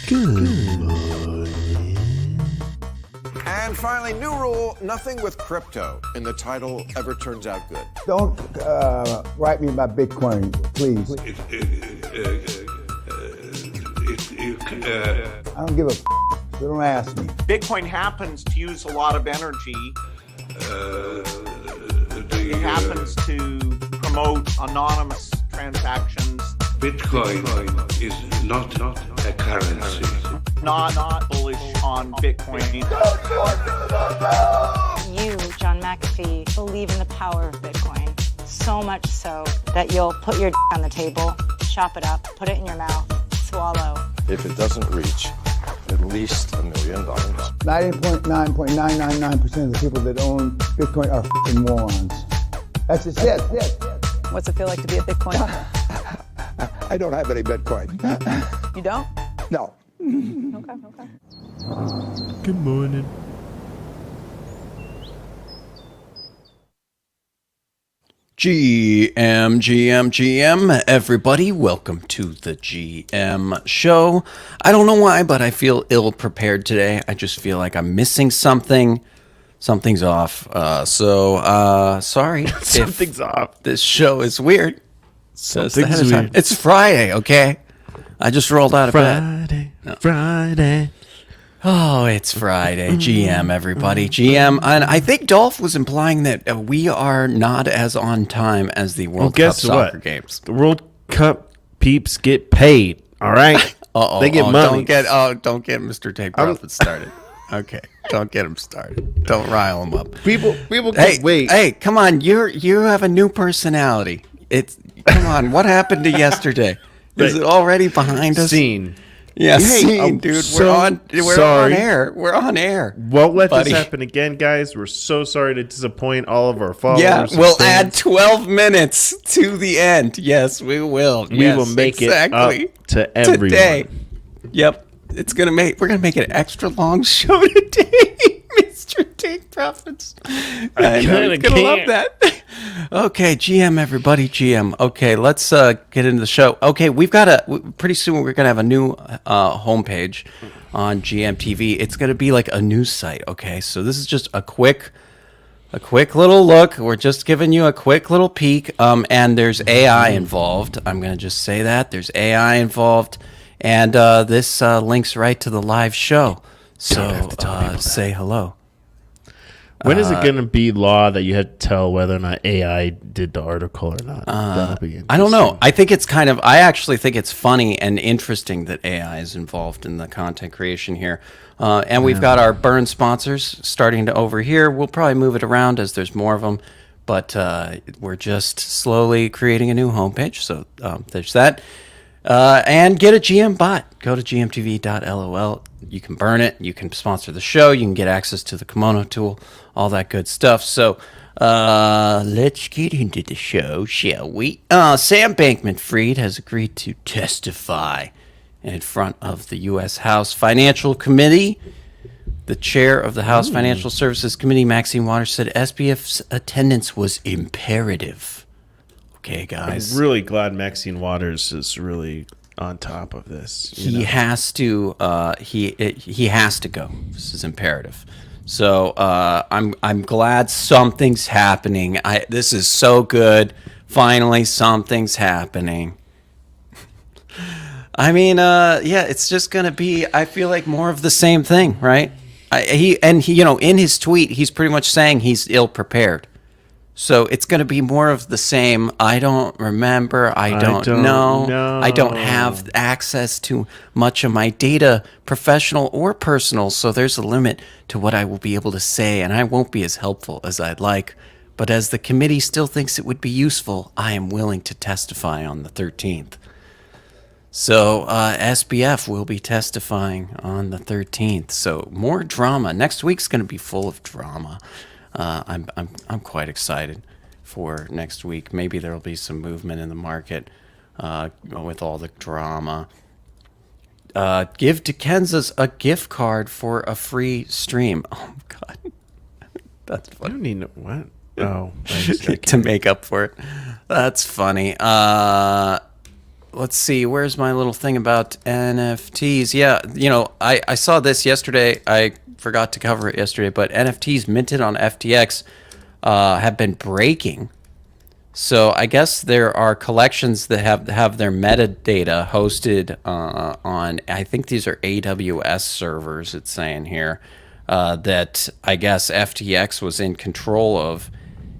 Good morning. And finally, new rule, nothing with crypto in the title ever turns out good. Don't write me about Bitcoin, please. I don't give a so don't ask me. Bitcoin happens to use a lot of energy. It happens to promote anonymous transactions. Bitcoin is not a currency. Not bullish on Bitcoin. You, John McAfee, believe in the power of Bitcoin. So much so that you'll put your on the table, chop it up, put it in your mouth, swallow. If it doesn't reach at least $1 million. 99.999% of the people that own Bitcoin are f***ing morons. That's just it. What's it feel like to be a Bitcoin? I don't have any Bitcoin. You don't? No. Okay. Good morning. GM, everybody, welcome to the GM show. I don't know why, but I feel ill-prepared today. I just feel like I'm missing something. Something's off. Sorry. Something's off. This show is weird. Something's weird. It's Friday, okay? I just rolled out of bed. Friday. Oh, it's Friday. GM, everybody. GM. And I think Dolph was implying that we are not as on time as the World Cup soccer games. The World Cup peeps get paid. All right. They get money. Don't get Mr. Tate Profit started. Okay. Don't get him started. Don't rile him up. People Hey, wait. Hey, come on. You have a new personality. Come on. What happened to yesterday? Is it already behind us? Scene. Yeah, Hey, dude. sorry. We're on air. We're on air. Won't let buddy. this happen again, guys. We're so sorry to disappoint all of our followers. Yeah, we'll add 12 minutes to the end. Yes, we will. We will make it up to everyone. Today. Yep. We're gonna make it an extra long show today, Mr. Take Profits. I know he's gonna love that. Okay, GM, everybody, GM. Okay, let's get into the show. Okay, pretty soon we're gonna have a new homepage on GMTV. It's gonna be like a news site. Okay, so this is just a quick little look. We're just giving you a quick little peek. And there's AI involved. I'm gonna just say that there's AI involved. And this links right to the live show. So say hello. When is it going to be law that you have to tell whether or not AI did the article or not? That'll be I don't know. I actually think it's funny and interesting that AI is involved in the content creation here. And we've got our burn sponsors starting to over here. We'll probably move it around as there's more of them. But we're just slowly creating a new homepage. So there's that. And get a GM bot. Go to gmtv.lol. You can burn it. You can sponsor the show. You can get access to the Kimono tool, all that good stuff. So let's get into the show, shall we? Sam Bankman-Fried has agreed to testify in front of the U.S. House Financial Committee. The chair of the House Financial Services Committee, Maxine Waters, said SBF's attendance was imperative. Okay, guys. I'm really glad Maxine Waters is really on top of this. He has to. He has to go. This is imperative. So I'm glad something's happening. This is so good. Finally, something's happening. I mean, it's just gonna be. I feel like more of the same thing, right? He, in his tweet, he's pretty much saying he's ill prepared. So it's going to be more of the same. I don't remember. I don't know. I don't have access to much of my data, professional or personal. So there's a limit to what I will be able to say, and I won't be as helpful as I'd like. But as the committee still thinks it would be useful, I am willing to testify on the 13th. So SBF will be testifying on the 13th. So more drama. Next week's going to be full of drama. I'm quite excited for next week. Maybe there'll be some movement in the market with all the drama. Give Kansas a gift card for a free stream. Oh God, that's funny. I don't need what? Oh, to make up for it. That's funny. let's see. Where's my little thing about NFTs? Yeah, I saw this yesterday. I forgot to cover it yesterday, but NFTs minted on FTX have been breaking. So I guess there are collections that have their metadata hosted on, I think these are AWS servers, it's saying here, that I guess FTX was in control of.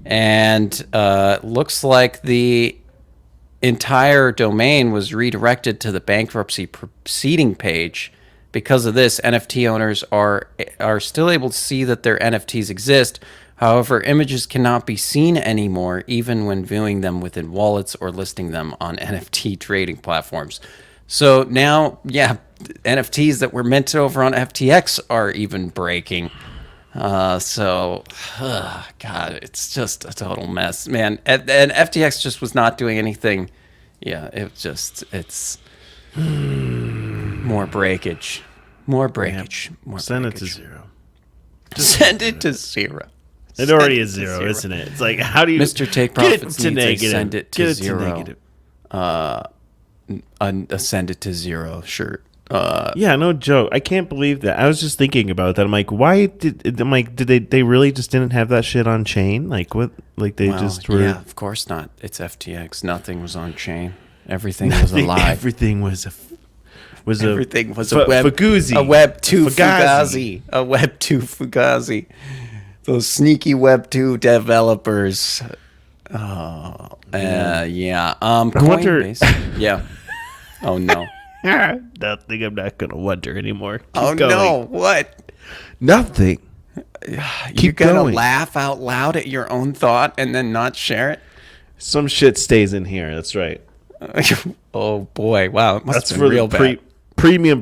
And looks like the entire domain was redirected to the bankruptcy proceeding page. Because of this, NFT owners are still able to see that their NFTs exist. However, images cannot be seen anymore, even when viewing them within wallets or listing them on NFT trading platforms. So now, yeah, NFTs that were minted over on FTX are even breaking. God, it's just a total mess, man. And FTX just was not doing anything. Yeah, it's more breakage. More breakage. More Send breakage. it to zero. Send it to zero. It already is zero, isn't it? It's like, how do you... Mr. Take get it Profits to needs a negative? send it to Get it zero. to negative. A send it to zero shirt. Yeah, no joke. I can't believe that. I was just thinking about that. I'm like, did they really just didn't have that shit on chain? Like what? Like they just were. Yeah, of course not. It's FTX. Nothing was on chain. Everything was a lie. Everything was a Fugazi. A Web 2 Fugazi. A Web 2 Fugazi. Those sneaky Web 2 developers. Oh, yeah. Coinbase. Yeah. Oh no. Nothing. I'm not gonna wonder anymore. Keep going. No! What? Nothing. You're gonna laugh out loud at your own thought and then not share it? Some shit stays in here. That's right. Oh boy! Wow, it must That's have been for real the bad.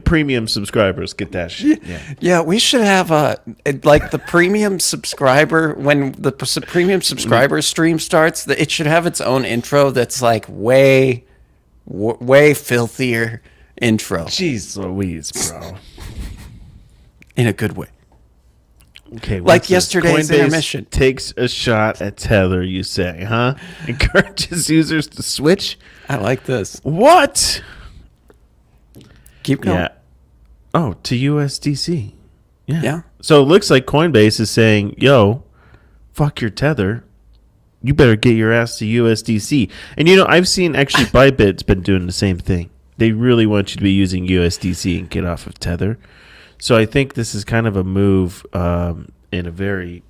premium subscribers. Get that shit. Yeah, we should have the premium subscriber when the premium subscriber stream starts. It should have its own intro that's like way filthier intro. Jeez Louise, bro. In a good way. Okay, like yesterday's Coinbase intermission. Takes a shot at Tether, you say, huh? Encourages users to switch. I like this. What? Keep going. Yeah. Oh, to USDC. Yeah. So it looks like Coinbase is saying, yo, fuck your Tether. You better get your ass to USDC. And, I've seen actually Bybit's been doing the same thing. They really want you to be using USDC and get off of Tether. So I think this is kind of a move in a very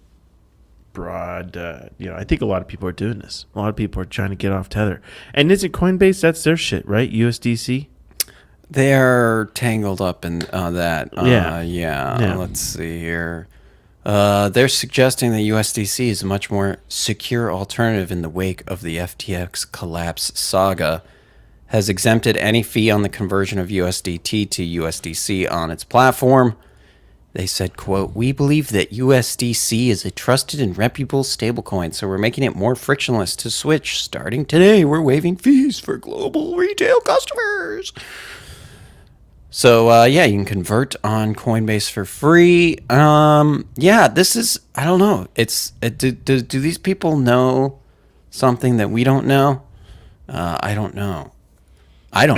broad, I think a lot of people are doing this. A lot of people are trying to get off Tether. And is it Coinbase? That's their shit, right? USDC? They're tangled up in that. Yeah. Let's see here. They're suggesting that USDC is a much more secure alternative in the wake of the FTX collapse saga. Has exempted any fee on the conversion of USDT to USDC on its platform. They said, quote, "We believe that USDC is a trusted and reputable stablecoin, so we're making it more frictionless to switch. Starting today, we're waiving fees for global retail customers." So, you can convert on Coinbase for free. This is, I don't know. Do these people know something that we don't know? I don't know. I don't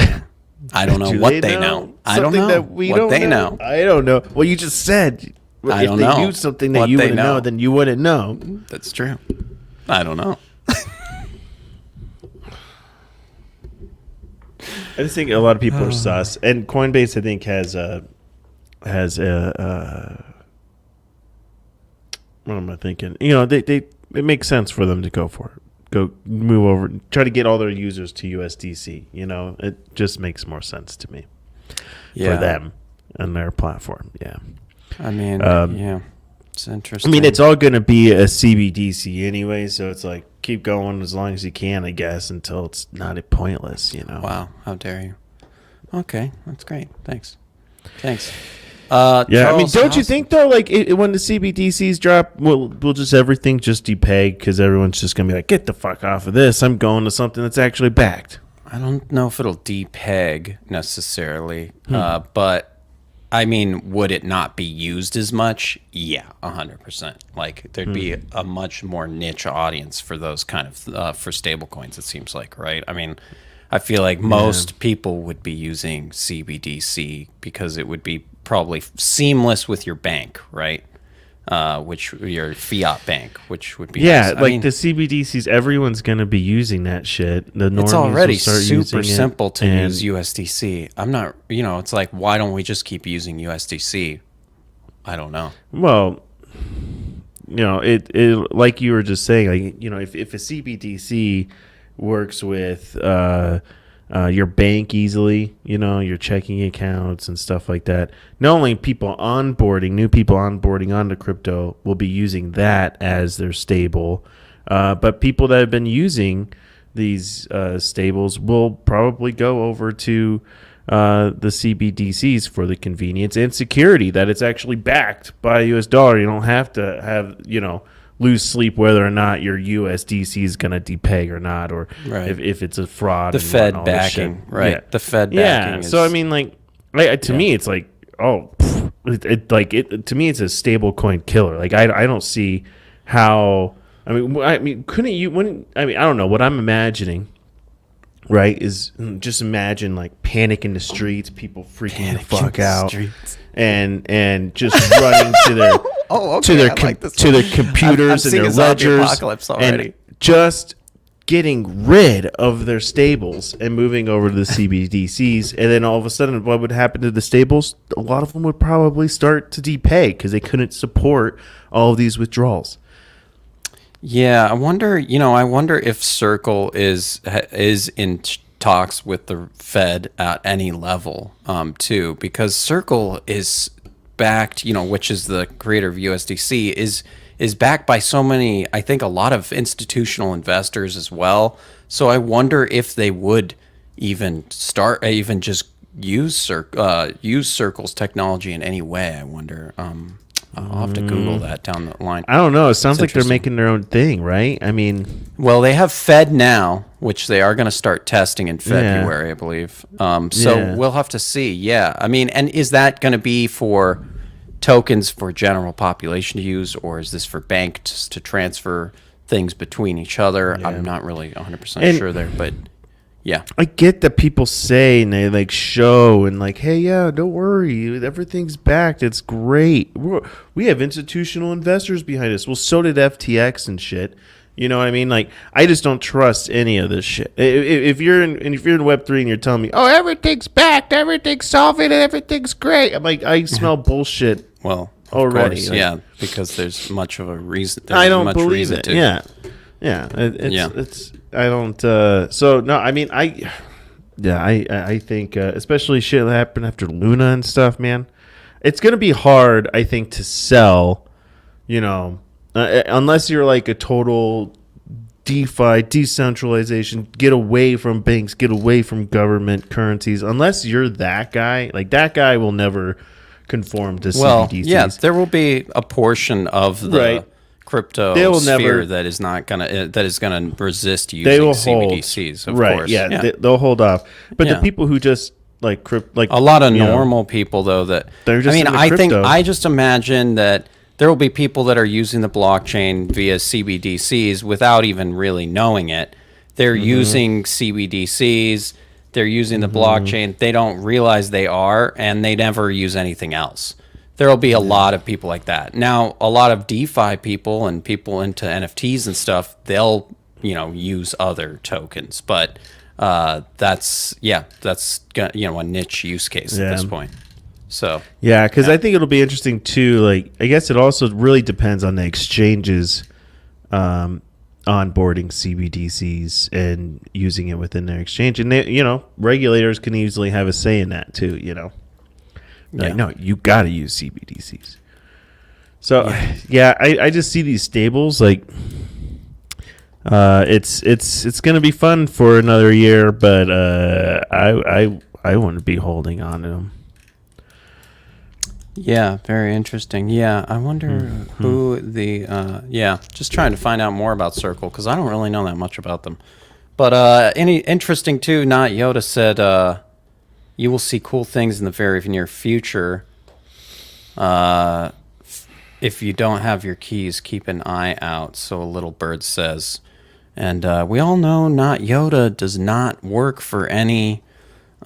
know what they know. I don't know that we what don't they know. I don't know. Well, you just said I if don't they know knew something that what you they wouldn't know, then you wouldn't know. That's true. I don't know. I just think a lot of people are sus, and Coinbase I think has what am I thinking? It makes sense for them to go for it. Go move over, try to get all their users to USDC. It just makes more sense to me for them and their platform. Yeah, I mean, it's interesting. I mean, it's all going to be a CBDC anyway, so it's like keep going as long as you can, I guess, until it's not pointless. Wow, how dare you? Okay, that's great. Thanks. I mean, don't you think though, like when the CBDCs drop, will just everything just depeg because everyone's just gonna be like, get the fuck off of this. I'm going to something that's actually backed. I don't know if it'll depeg necessarily, but I mean, would it not be used as much? Yeah, 100%. Like there'd be a much more niche audience for those kind of for stable coins. It seems like, right? I mean, I feel like most people would be using CBDC because it would be probably seamless with your bank, right? Which your fiat bank, which would be Yeah, nice. I like mean, the CBDCs, everyone's going to be using that shit. The normies it's already will start super using it, simple to and- use USDC. I'm not, it's like, why don't we just keep using USDC? I don't know. Well, it like you were just saying, like, if a CBDC works with your bank easily, your checking accounts and stuff like that, not only new people onboarding onto crypto will be using that as their stable, but people that have been using these stables will probably go over to the CBDCs for the convenience and security that it's actually backed by US dollar. You don't have to have, lose sleep whether or not your USDC is going to depeg or not, or Right. if it's a fraud. The and Fed all this shit. backing, right? Yeah. The Fed Yeah. backing. So, I mean, like, to me, it's like, to me, it's a stable coin killer. Like, I don't see how, couldn't you, I don't know, what I'm imagining, right, is just imagine like panic in the streets, people freaking the fuck out, and just running to their to their computers and their ledgers, and just getting rid of their stables and moving over to the CBDCs. And then all of a sudden, what would happen to the stables? A lot of them would probably start to depay because they couldn't support all of these withdrawals. Yeah, I wonder if Circle is in talks with the Fed at any level, too, because Circle is backed, which is the creator of USDC, is backed by so many, I think a lot of institutional investors as well. So I wonder if they would even just use Circle's technology in any way. I wonder. I'll have to Google that down the line. I don't know. It sounds like they're making their own thing, right? I mean, well, they have Fed now, which they are going to start testing in February, I believe. So we'll have to see. Yeah, I mean, and is that going to be for tokens for general population to use, or is this for banks to transfer things between each other? I'm not really 100% sure there, but yeah. I get that people say and they like show and like, hey, yeah, don't worry, everything's backed. It's great. We have institutional investors behind us. Well, so did FTX and shit. You know what I mean? Like, I just don't trust any of this shit. If you're in Web3 and you're telling me, oh, everything's backed, everything's solvent, and everything's great, I'm like, I smell bullshit. Well, already, course, like, yeah, because there's much of a reason. I don't believe it. Yeah. It's I don't. So no, I mean, I think especially shit that happened after Luna and stuff, man. It's gonna be hard, I think, to sell. Unless you're like a total DeFi, decentralization, get away from banks, get away from government currencies. Unless you're that guy, like that guy will never conform to CBDCs. Yeah, there will be a portion of the crypto sphere that is gonna resist using CBDCs. Of course, they'll hold off. But the people who just like a lot of normal people though that they're just I just imagine that there will be people that are using the blockchain via CBDCs without even really knowing it. They're using CBDCs. They're using the blockchain. They don't realize they are, and they never use anything else. There will be a lot of people like that. Now, a lot of DeFi people and people into NFTs and stuff, they'll use other tokens, but that's a niche use case at this point. So because I think it'll be interesting too. Like, I guess it also really depends on the exchanges onboarding CBDCs and using it within their exchange, and they, regulators can easily have a say in that too. Like, no, you got to use CBDCs. So I just see these stables like it's gonna be fun for another year, but I want to be holding on to them. Yeah, very interesting. Yeah, I wonder who just trying to find out more about Circle because I don't really know that much about them. But any interesting too, Not Yoda said you will see cool things in the very near future. If you don't have your keys, keep an eye out, so a little bird says. And we all know not Yoda does not work for any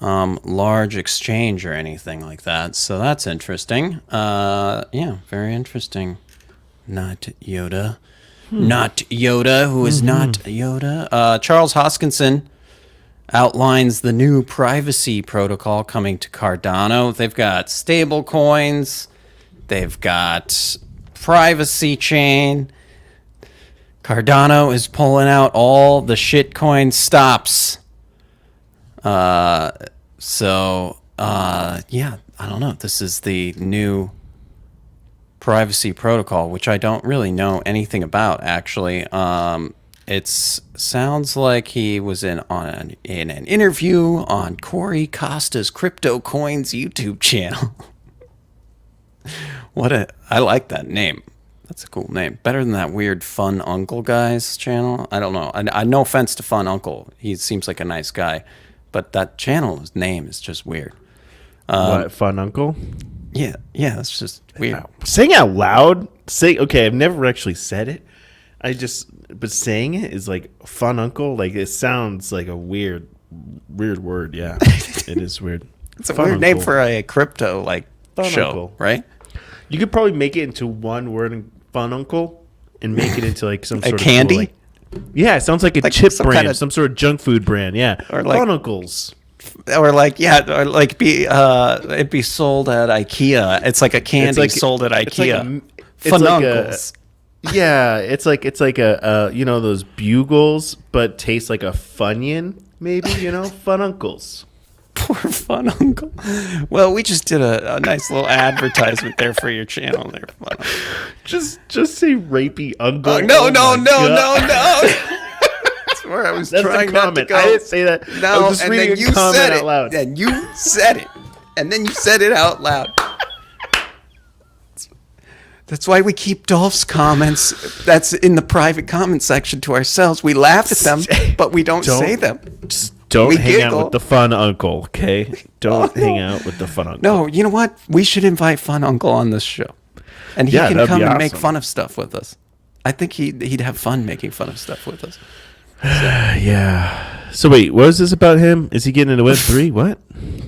large exchange or anything like that. So that's interesting. Yeah, very interesting. Not Yoda. Not Yoda, who is not Yoda. Charles Hoskinson outlines the new privacy protocol coming to Cardano. They've got stable coins. They've got privacy chain. Cardano is pulling out all the shitcoin stops. Yeah, I don't know. This is the new privacy protocol, which I don't really know anything about, actually. It sounds like he was in an interview on Corey Costa's Crypto Coins YouTube channel. I like that name. That's a cool name. Better than that weird Fun Uncle guy's channel. I don't know. I no offense to Fun Uncle. He seems like a nice guy, but that channel's name is just weird. What, Fun Uncle? Yeah, that's just weird. Saying out loud. Okay, I've never actually said it. But saying it is like Fun Uncle. Like it sounds like a weird word. Yeah, it is weird. It's a weird name for a crypto Fun show, Uncle. Right? You could probably make it into one word, in Fun Uncle, and make it into like some sort of candy. Yeah, it sounds like a chip some brand, kind of- some sort of junk food brand. Yeah, Or like- Fun Uncles. Or it'd be sold at IKEA. It's like a candy sold at IKEA. Fun Uncles. Yeah, it's like a those bugles, but tastes like a Funyun, maybe, Fun Uncles. Poor Fun Uncle. Well, we just did a nice little advertisement there for your channel there, Fun Uncle. Just say rapey uncle. No. That's where I was That's trying the not to comment. go. I didn't say that. I No, was just and reading then a you comment said out it. loud. And you said it. And then you said it out loud. That's why we keep Dolph's comments. That's in the private comment section to ourselves. We laugh at them, but we don't say them. Just don't We hang out giggle. with the Fun Uncle, okay? Don't hang out with the Fun Uncle. No, you know what? We should invite Fun Uncle on this show, and he Yeah, can that'd come be and make awesome. fun of stuff with us. I think he'd have fun making fun of stuff with us. Yeah. So wait, what is this about him? Is he getting into Web3? What?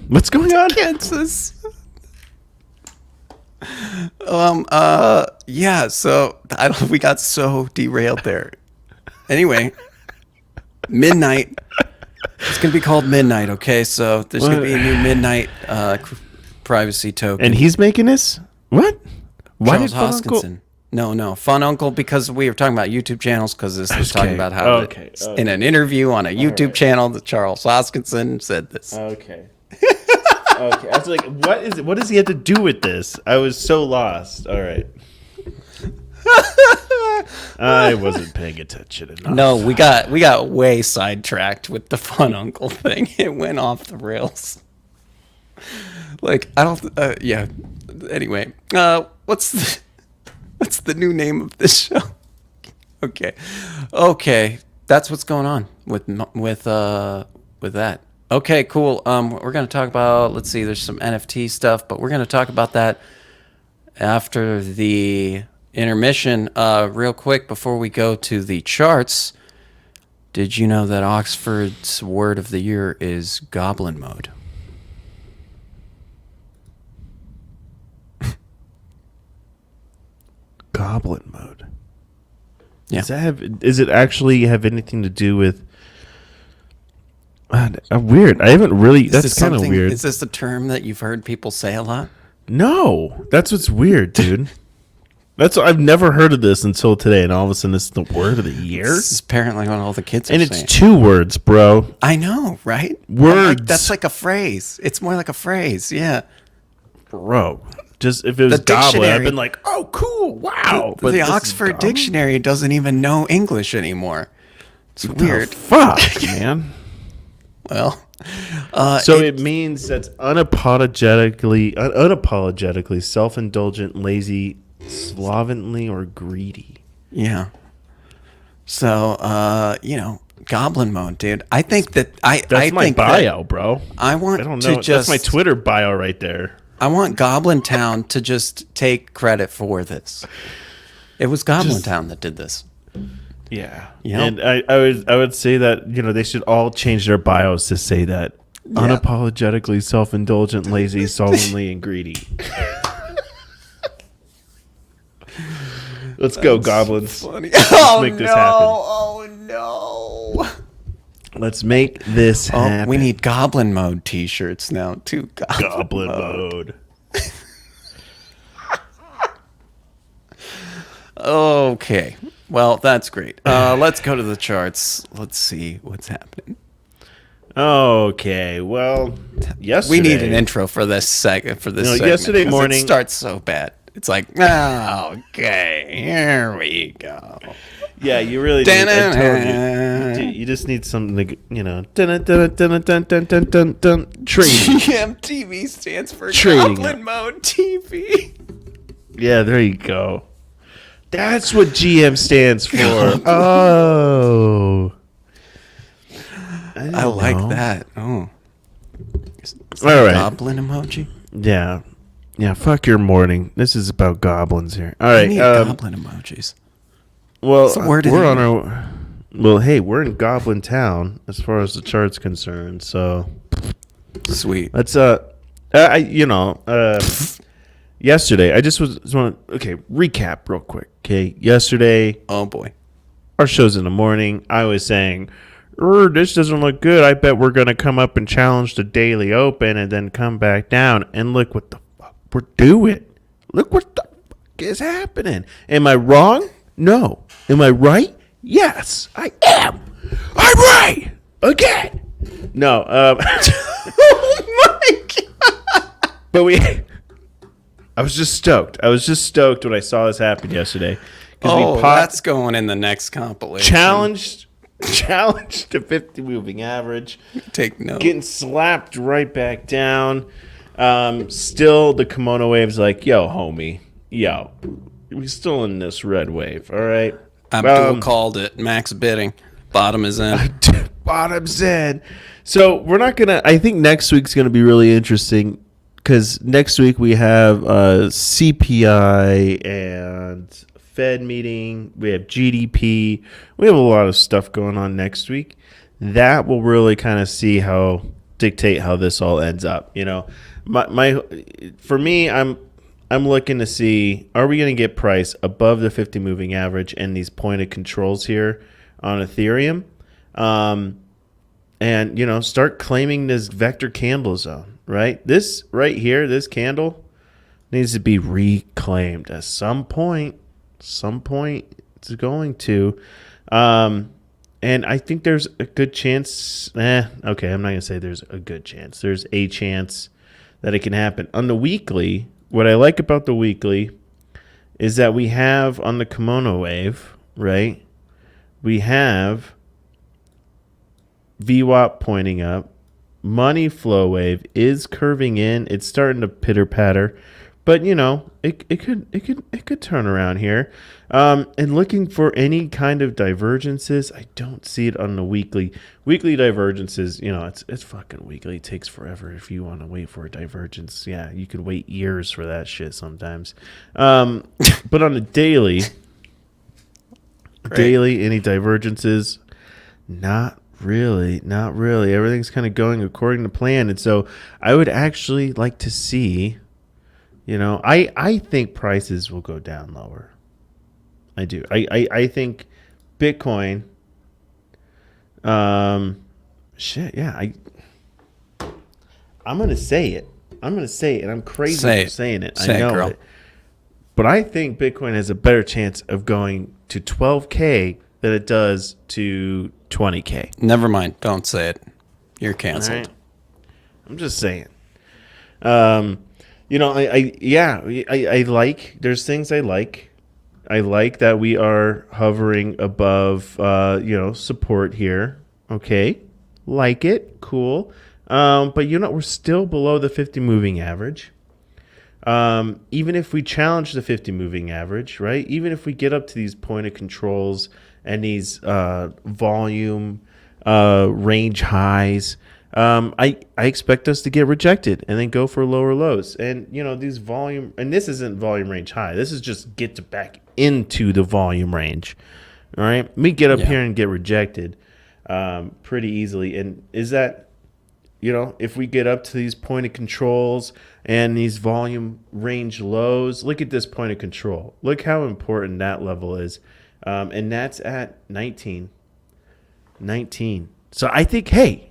What's going on? Kansas. Yeah. So we got so derailed there. Anyway, midnight. It's gonna be called Midnight. Okay, so there's gonna be a new Midnight privacy token. And he's making this? What? Why Charles did Fun Uncle? Hoskinson. No, Fun Uncle, because we were talking about YouTube channels, because this was talking about how in an interview on a YouTube channel that Charles Hoskinson said this. Okay. Okay. I was like, what is it? What does he have to do with this? I was so lost. All right. I wasn't paying attention enough. No, we got way sidetracked with the Fun Uncle thing. It went off the rails. Like, I don't. Yeah. Anyway, what's the new name of this show? Okay. That's what's going on with that. Okay, cool. We're gonna talk about. Let's see. There's some NFT stuff, but we're gonna talk about that after the intermission. Real quick before we go to the charts. Did you know that Oxford's word of the year is goblin mode? Goblin mode. Yeah. Does it actually have anything to do with? Weird. I haven't really. That's kind of weird. Is this a term that you've heard people say a lot? No, that's what's weird, dude. I've never heard of this until today, and all of a sudden, this is the word of the year. This is apparently what all the kids are And saying. it's 2 words, bro. I know, right? Words. That's like a phrase. It's more like a phrase, yeah. Bro. Just if it was The goblin, I've dictionary- been like, oh, cool, wow. The this is Oxford dumb? Dictionary doesn't even know English anymore. It's weird. Fuck, man. Well, So it means that's unapologetically self-indulgent, lazy, slovenly, or greedy. yeah. So, goblin mode, dude. I think that That's I my think bio, that bro. I want I don't to know. just That's my Twitter bio right there. I want Goblin Town to just take credit for this. It was Goblin Town that did this. Yeah. Yep. And I would say that, they should all change their bios to say that unapologetically self-indulgent, lazy, solemnly, and greedy. Let's go, goblins. Funny. Let's make this happen. Oh no. Let's make this happen. We need goblin mode t-shirts now too. goblin mode. Okay. Well, that's great. Let's go to the charts. Let's see what's happening. Okay. Well, yesterday We need an intro for this segment. Segment, yesterday 'cause morning- it starts so bad. It's like, okay, here we go. Yeah, you really need, I told you. You just need something to, trading. GMTV stands for Trading. Goblin Mode TV. Yeah, there you go. That's what GM stands for. Oh. I like that. Oh. All right. Goblin emoji? Yeah. Yeah, fuck your morning. This is about goblins here. All I right. need goblin emojis. Well, So where did we're he- on our... Well, hey, we're in Goblin Town as far as the chart's concerned, so... Sweet. Let's, yesterday, I just want to... Okay, recap real quick, okay? Yesterday, Oh boy. our show's in the morning. I was saying, this doesn't look good. I bet we're going to come up and challenge the daily open and then come back down. And look what the fuck we're doing. Look what the fuck is happening. Am I wrong? No. Am I right? Yes, I am. I'm right. Again. No. Oh my god. But I was just stoked. I was just stoked when I saw this happen yesterday. Oh, that's going in the next compilation. challenged to 50 moving average. Take note. Getting slapped right back down. Still, the kimono wave's like, yo, homie. Yo, we still in this red wave, all right? Abdul called it. Max bidding. Bottom is in. Bottom's in. So we're not going to... I think next week's going to be really interesting because next week we have CPI and Fed meeting. We have GDP. We have a lot of stuff going on next week. That will really kind of dictate how this all ends up. You know, for me, I'm looking to see, are we going to get price above the 50 moving average and these pointed controls here on Ethereum? And, start claiming this vector candle zone, right? This right here, this candle needs to be reclaimed at some point. Some point it's going to. And I think there's a good chance. Okay, I'm not going to say there's a good chance. There's a chance that it can happen. On the weekly, what I like about the weekly is that we have on the kimono wave, right? We have VWAP pointing up. Money flow wave is curving in. It's starting to pitter patter, but it could turn around here. And looking for any kind of divergences, I don't see it on the weekly. Weekly divergences, it's fucking weekly. It takes forever if you want to wait for a divergence. Yeah, you could wait years for that shit sometimes. But on the daily, any divergences? Not really. Everything's kind of going according to plan. And so I would actually like to see, I think prices will go down lower. I do. I think Bitcoin, I'm going to say it. And I'm crazy for saying it. I know it. But I think Bitcoin has a better chance of going to 12K than it does to 20K. Never mind. Don't say it. You're canceled. Right. I'm just saying. I like, there's things I like. I like that we are hovering above, support here. Okay. Like it. Cool. But we're still below the 50 moving average. Even if we challenge the 50 moving average, right? Even if we get up to these pointed controls and these volume range highs, I expect us to get rejected and then go for lower lows. And, these volume, and this isn't volume range high. This is just get back into the volume range. All right, we get up Yeah. here and get rejected pretty easily. And is that, if we get up to these point of controls and these volume range lows, look at this point of control. Look how important that level is. And that's at 19. So I think we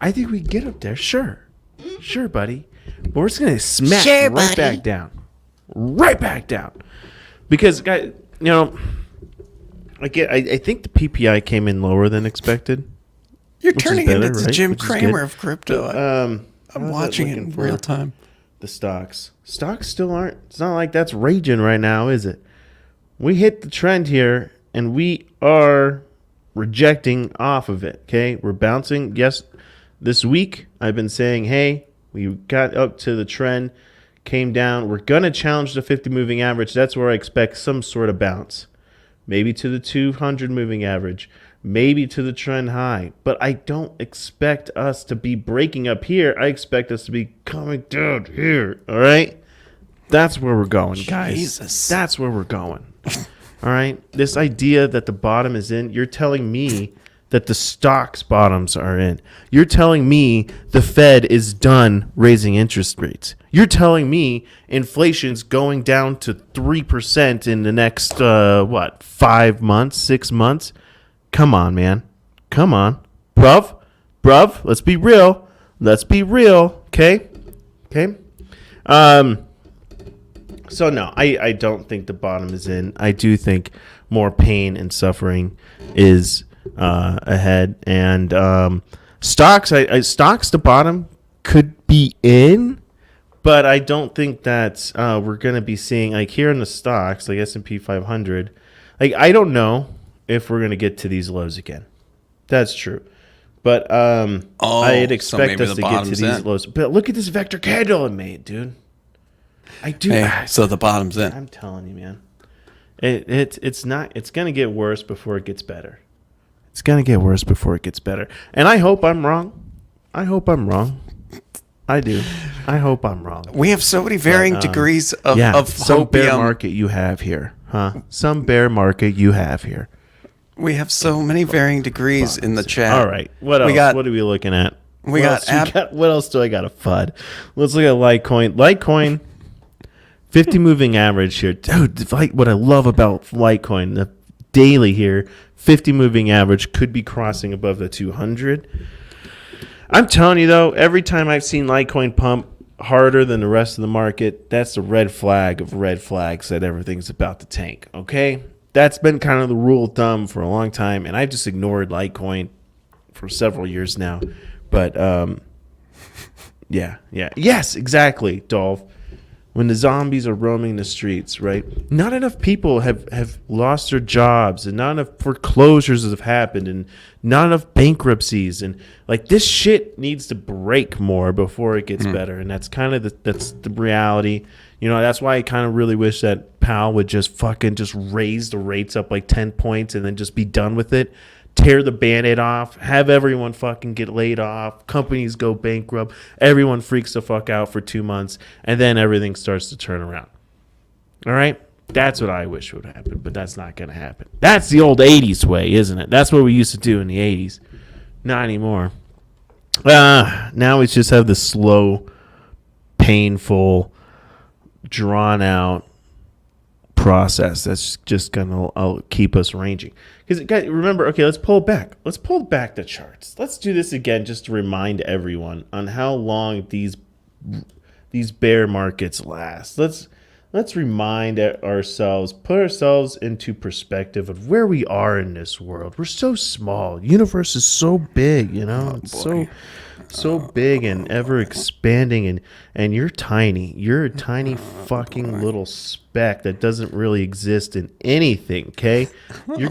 can get up there. Sure, buddy. But we're just going to smash back down. Right back down. Because, guys, I think the PPI came in lower than expected. You're Which is turning better, into the right? Jim Which is Kramer good. of crypto. I'm how's watching that it in looking real for time. The stocks still aren't. It's not like that's raging right now, is it? We hit the trend here, and we are rejecting off of it. Okay, we're bouncing. Yes, this week I've been saying, hey, we got up to the trend, came down. We're gonna challenge the 50 moving average. That's where I expect some sort of bounce. Maybe to the 200 moving average, maybe to the trend high. But I don't expect us to be breaking up here. I expect us to be coming down here. All right? That's where we're going, guys. Jesus. That's where we're going. All right? This idea that the bottom is in, you're telling me that the stocks bottoms are in. You're telling me the Fed is done raising interest rates. You're telling me inflation's going down to 3% in the next, 5 months, 6 months? Come on, man. Come on. Bruv, let's be real. Okay? So, no, I don't think the bottom is in. I do think more pain and suffering is ahead. And stocks, stocks, the bottom could be in. But I don't think that we're going to be seeing, like here in the stocks, like S&P 500, like I don't know if we're going to get to these lows again. That's true. But I'd expect maybe us the to get to bottom's these in. lows. But look at this vector candle it made, dude. I do. Hey, so the bottom's in. I'm telling you, man. It's not. It's going to get worse before it gets better. It's going to get worse before it gets better. And I hope I'm wrong. I do. I hope I'm wrong. We have so many varying degrees of some bear hopium. market you have here, huh? Some bear market you have here. We have so many varying degrees in the chat. All right. What else? What are we looking at? What else do I got a FUD? Let's look at Litecoin. Litecoin, 50 moving average here. Dude, what I love about Litecoin, the daily here, 50 moving average could be crossing above the 200. I'm telling you, though, every time I've seen Litecoin pump harder than the rest of the market, that's the red flag of red flags that everything's about to tank, okay? That's been kind of the rule of thumb for a long time, and I've just ignored Litecoin for several years now. But, yeah. Yes, exactly, Dolph. When the zombies are roaming the streets, right? Not enough people have lost their jobs, and not enough foreclosures have happened, and not enough bankruptcies, and like this shit needs to break more before it gets better, and that's kind of that's the reality. That's why I kind of really wish that Powell would just fucking just raise the rates up like 10 points and then just be done with it. Tear the Band-Aid off, have everyone fucking get laid off, companies go bankrupt, everyone freaks the fuck out for 2 months, and then everything starts to turn around. All right? That's what I wish would happen, but that's not going to happen. That's the old 80s way, isn't it? That's what we used to do in the 80s. Not anymore. Now we just have the slow, painful, drawn-out process that's just gonna keep us ranging. Because guys, remember, okay, let's pull back the charts. Let's do this again just to remind everyone on how long these bear markets last. Let's remind ourselves, put ourselves into perspective of where we are in this world. We're so small. The universe is so big, it's so big and ever expanding, and you're tiny. You're a tiny fucking little speck that doesn't really exist in anything. Okay, you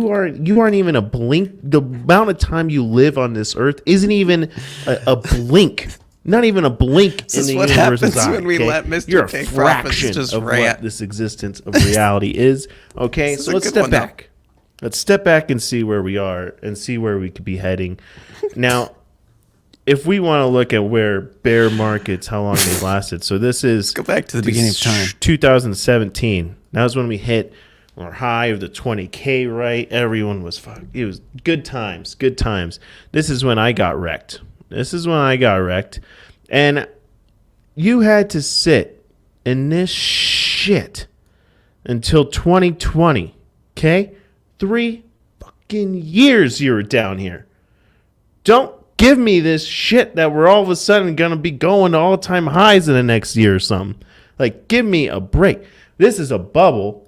aren't even a blink. The amount of time you live on this earth isn't even a blink. Not even a blink This in is the what universe's happens eye. when we Okay? let Mr. You're a Take Profits fraction just of rant. what this existence of reality is. Okay, This is so a let's good step one, though. back. Let's step back and see where we are and see where we could be heading. Now, if we want to look at where bear markets, how long they lasted. So this is Go back to the beginning of time. 2017. That was when we hit or high of the 20K, right? Everyone was it was good times, good times. This is when I got wrecked. And you had to sit in this shit until 2020, okay? 3 fucking years you were down here. Don't give me this shit that we're all of a sudden going to be going to all-time highs in the next year or something. Like, give me a break. This is a bubble,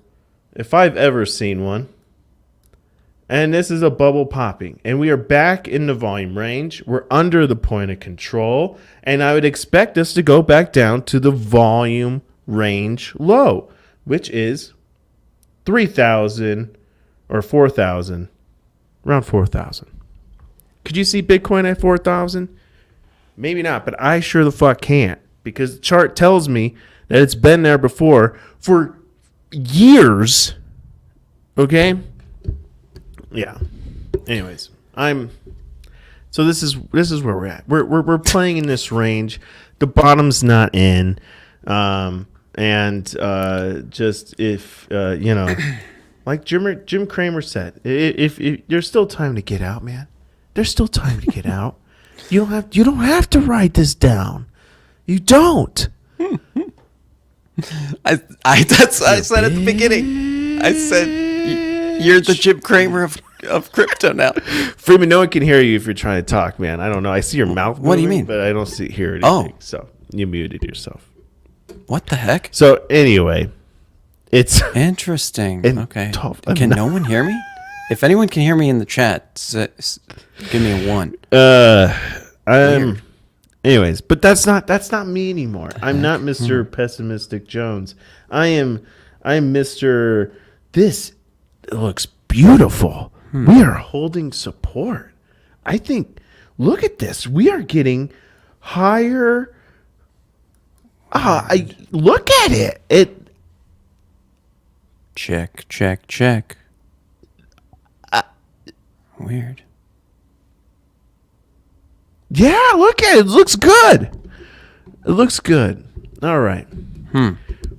if I've ever seen one. And this is a bubble popping. And we are back in the volume range. We're under the point of control. And I would expect us to go back down to the volume range low, which is 3,000 or 4,000. Around 4,000. Could you see Bitcoin at 4,000? Maybe not, but I sure the fuck can't. Because the chart tells me that it's been there before for years. Okay? Yeah. Anyways, so this is where we're at. We're playing in this range. The bottom's not in. Just if like Jim Cramer said, if there's still time to get out, man. There's still time to get out. You don't have to write this down. You don't. I said at the beginning. I said you're the Jim Cramer of crypto now. Freeman, no one can hear you if you're trying to talk, man. I don't know. I see your mouth moving, what do you mean? But I don't hear anything. Oh. So you muted yourself. What the heck? So anyway, it's interesting. and Okay. tough. Can no one hear me? If anyone can hear me in the chat, give me a 1. Anyways, but that's not me anymore. I'm not Mr. Pessimistic Jones. I'm Mr. This looks beautiful. We are holding support. I think, look at this. We are getting higher. Look at it. Check. Weird. Yeah, look at it. It looks good. All right.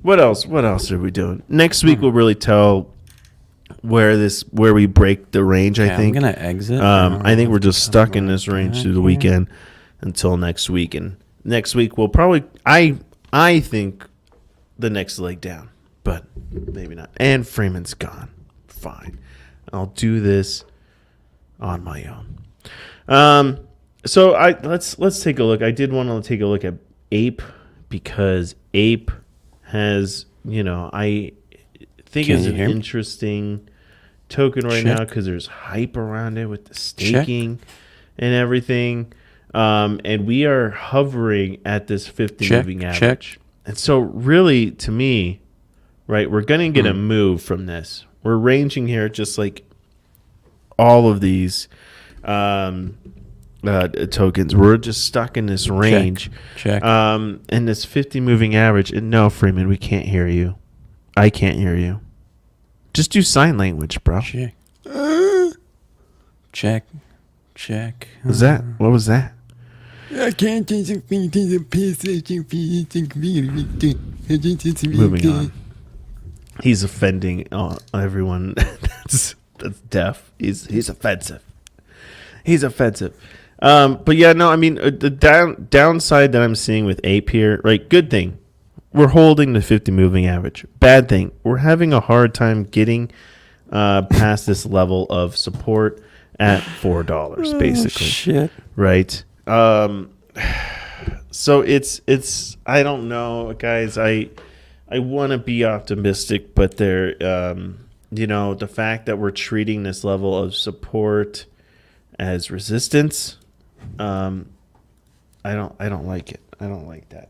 What else are we doing? Next week we'll really tell where we break the range, I think. I'm going to exit. I think we're just stuck in this range through the weekend until next week. And next week we'll probably I think the next leg down, but maybe not. And Freeman's gone. Fine. I'll do this on my own. So let's take a look. I did want to take a look at Ape because Ape has, I think it's an interesting token right now because there's hype around it with the staking and everything. And we are hovering at this 50 moving average. And so really, to me, right, we're going to get a move from this. We're ranging here just like all of these tokens. We're just stuck in this range. Check. And this 50 moving average. And no, Freeman, we can't hear you. I can't hear you. Just do sign language, bro. Check. What was that? I can't Moving on. He's offending everyone that's deaf. He's offensive. But yeah, no, I mean the downside that I'm seeing with Ape here, right? Good thing, we're holding the 50 moving average. Bad thing, we're having a hard time getting past this level of support at $4, basically. Shit. Right. So it's I don't know, guys. I want to be optimistic, but there, the fact that we're treating this level of support as resistance, I don't like it. I don't like that.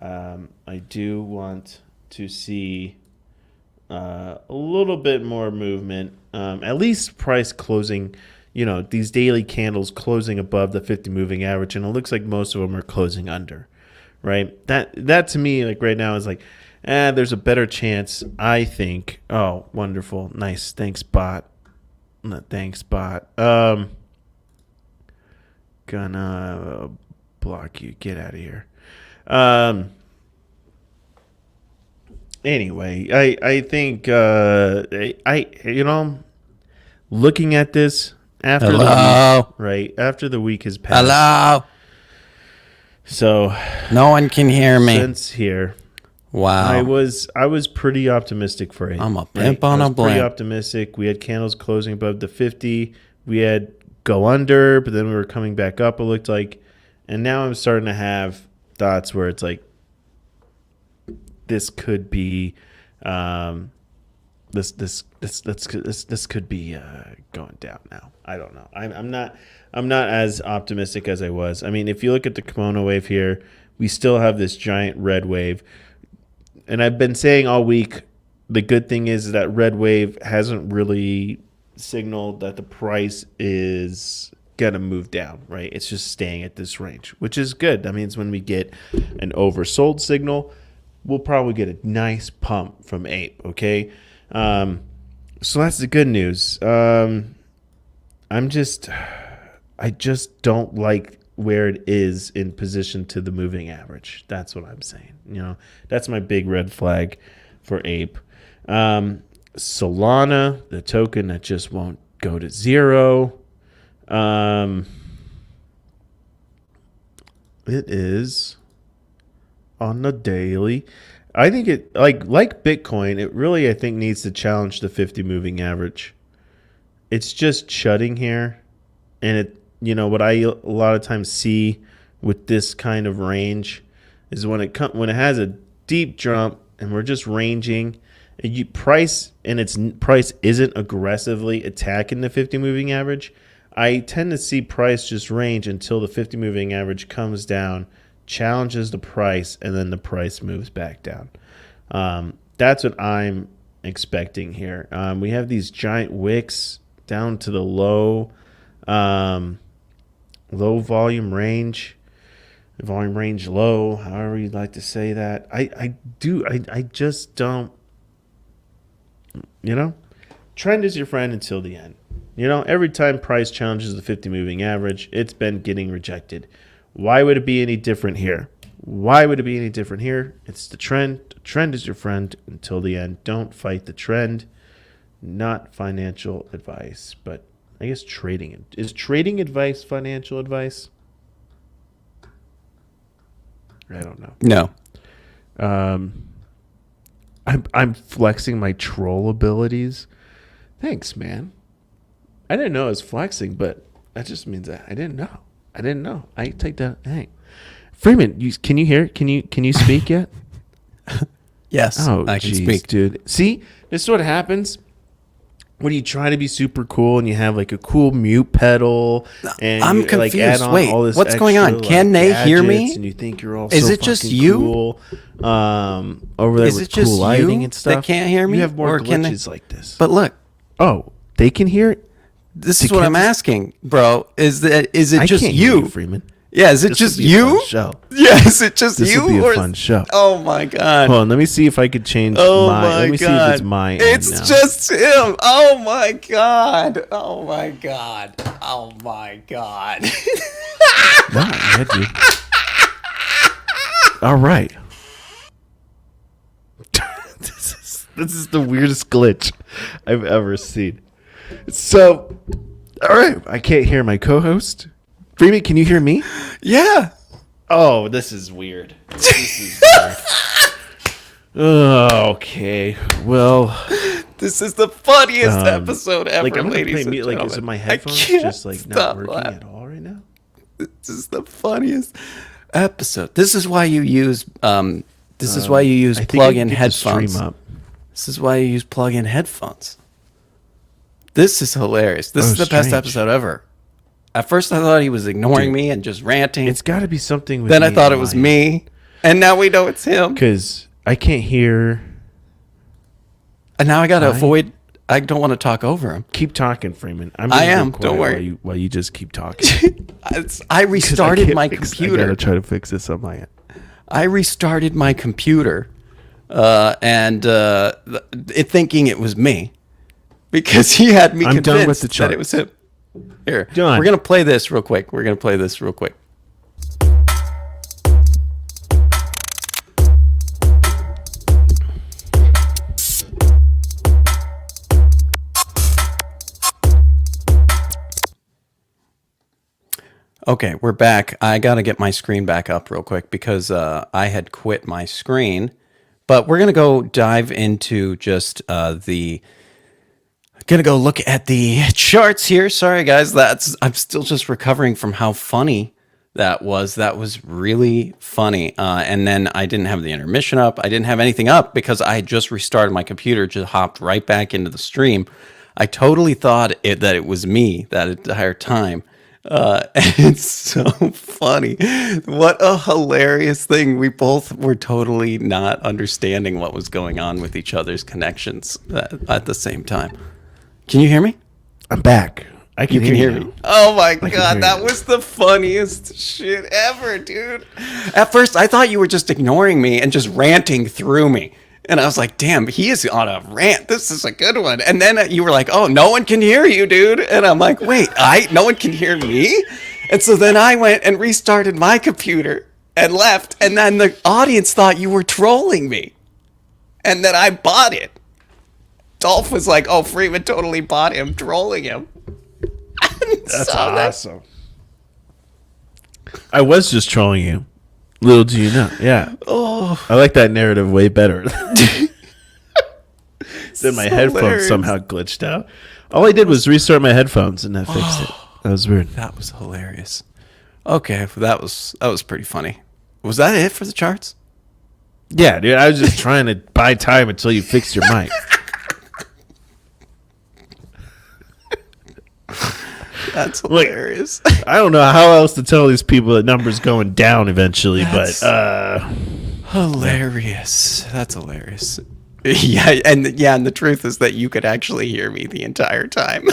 I do want to see a little bit more movement, at least price closing, these daily candles closing above the 50 moving average, and it looks like most of them are closing under, right? That to me, like right now, is like, there's a better chance, I think. Oh, wonderful. Nice. Thanks, bot. Gonna block you. Get out of here. Anyway, I think looking at this after the week, right after the week has passed. Hello. So No one can hear me. since here, Wow. I was pretty optimistic for it. I'm a pimp on a Pretty blimp. optimistic. We had candles closing above the 50. We had go under, but then we were coming back up. It looked like, and now I'm starting to have thoughts where it's like this could be, this could be going down now. I don't know. I'm not as optimistic as I was. I mean, if you look at the kimono wave here, we still have this giant red wave. And I've been saying all week, the good thing is that red wave hasn't really signaled that the price is going to move down, right? It's just staying at this range, which is good. That means when we get an oversold signal, we'll probably get a nice pump from Ape, okay? So that's the good news. I just don't like where it is in position to the moving average. That's what I'm saying. That's my big red flag for Ape. Solana, the token that just won't go to zero. It is on the daily. I think it like Bitcoin, it really I think needs to challenge the 50 moving average. It's just shutting here, and it what I a lot of times see with this kind of range is when it has a deep jump and we're just ranging, and price isn't aggressively attacking the 50 moving average. I tend to see price just range until the 50 moving average comes down, challenges the price, and then the price moves back down. That's what I'm expecting here. We have these giant wicks down to the low volume range low, however you'd like to say that. I just don't, trend is your friend until the end. Every time price challenges the 50 moving average, it's been getting rejected. Why would it be any different here? It's the trend. The trend is your friend until the end. Don't fight the trend. Not financial advice, but I guess trading. Is trading advice financial advice? I don't know. No. I'm flexing my troll abilities. Thanks, man. I didn't know I was flexing, but that just means that I didn't know. I take that. Hey, Freeman, can you hear? Can you speak yet? Yes, Oh, I can geez, speak. dude. See, this is what happens when you try to be super cool and you have like a cool mute pedal and I'm you, like, confused. add on Wait, all this what's going extra, on? Can like, they hear me? gadgets, and you think you're all Is so it just fucking you? cool, over there Is with it just cool lighting you and stuff. that can't hear me? You have more Or can they- glitches like this. But look, Oh, they can hear it? this They is what can't I'm just- asking, bro. Is it I just can't hear you? Freeman. Yeah, is it This just would be a you? fun show. Yeah, is it just This you? would be a or fun show. Oh my god. Hold on, let me see if I could change Oh my. my Let me see god. if it's my end It's now. just him. Oh my god. Oh my god. Oh my god. Wow, you had to. All right. This is the weirdest glitch I've ever seen. So, all right, I can't hear my co-host. Freeman, can you hear me? Yeah. Oh, this is weird. This is weird. Oh, okay. Well, This is the funniest episode ever, like I'm gonna ladies play and music. Like, gentlemen. is it my I headphones can't just like not stop working laughing. at all right now? This is the funniest episode. This is why you use I think I plug-in can get the stream headphones. up. This is why you use plug-in headphones. This is hilarious. This Oh, is the best strange. episode ever. At first, I thought he was ignoring me and just ranting. It's got to be something with Then I me thought on it was my- me, and now we know it's him. because I can't hear. And now I got to Hi. avoid. I don't want to talk over him. Keep talking, Freeman. I'm I gonna am, be don't quiet worry. while you just keep talking. I 'Cause I restarted can't my fix- I computer. gotta try to fix this on my end. I restarted my computer, it thinking it was me, because he had me I'm done with convinced the that it was him. Here, Done. we're gonna play this real quick. Okay, we're back. I got to get my screen back up real quick because I had quit my screen. But we're going to go dive into just the... Going to go look at the charts here. Sorry, guys. I'm still just recovering from how funny that was. That was really funny. And then I didn't have the intermission up. I didn't have anything up because I had just restarted my computer, just hopped right back into the stream. I totally thought that it was me that entire time. It's so funny. What a hilarious thing. We both were totally not understanding what was going on with each other's connections at the same time. Can you hear me? I'm back. I can hear you. Oh my God, that was the funniest shit ever, dude. At first, I thought you were just ignoring me and just ranting through me. And I was like, damn, he is on a rant. This is a good one. And then you were like, oh, no one can hear you, dude. And I'm like, wait, no one can hear me? And so then I went and restarted my computer and left. And then the audience thought you were trolling me. And then I bought it. Dolph was like, oh, Freeman totally bought him, trolling him. That's awesome. I was just trolling you. Little do you know. Yeah. Oh. I like that narrative way better. Then my headphones somehow glitched out. All I did was restart my headphones and that fixed it. That was weird. That was hilarious. Okay, that was pretty funny. Was that it for the charts? Yeah, dude. I was just trying to buy time until you fixed your mic. That's hilarious. I don't know how else to tell these people that numbers going down eventually, but hilarious. That's hilarious. Yeah, and the truth is that you could actually hear me the entire time.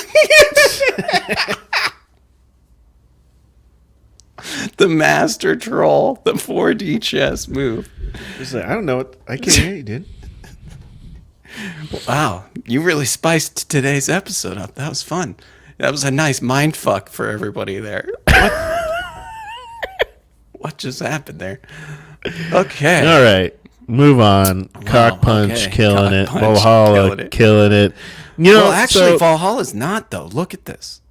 The master troll, the 4D chess move. I don't know what I can't hear you, dude. Wow, you really spiced today's episode up. That was fun. That was a nice mind fuck for everybody there. What just happened there? Okay. All right. Move on. Cock Punch, killing it. Valhalla, killing it. You know, actually, Valhalla's not, though. Look at this.